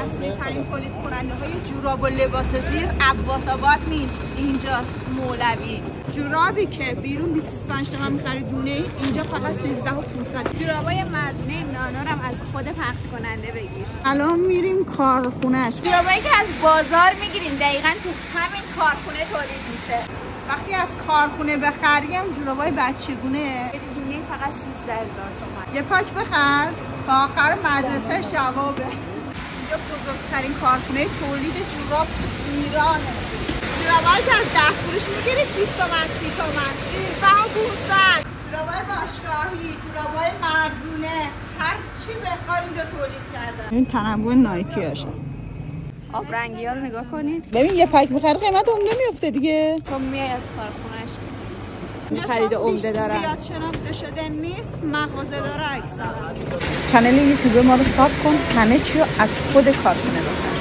اصلی ترین تولید کننده های جوراب و لباس زیر عباس آباد نیست، اینجاست، مولوی. جورابی که بیرون 25 تومن می‌خری دونه، اینجا فقط 13,500. جورابای مردونه نانو هم از خود پخش کننده بگیر. الان میریم کارخونه‌اش. جورابایی که از بازار میگیریم دقیقاً تو همین کارخونه تولید میشه. وقتی از کارخونه بخریم جورابای بچگونه دونه فقط 13,000 تومان. یه پاک بخر تا آخر مدرسه جوابه. اینجا بزرگترین کارخونه تولید جوراب ایرانه. جورابایی که از 10 فروش میگیرید 20 تومن، 30 تومن، 13,500. جورابای باشگاهی، جورابای مردونه، هر چی بخوای اینجا تولید کردن. این تنوع نایکیاشه. آب رنگی ها رو نگاه کنید. ببین یه پک بخره قیمت عمده میفته دیگه. تو میای از کارخونهش خرید عمده دارن. بیاد شناخته شده نیست، مغازه داره اکثر. چنل یوتیوب ما رو ساب کن، همه چی رو از خود کارخونه بخر.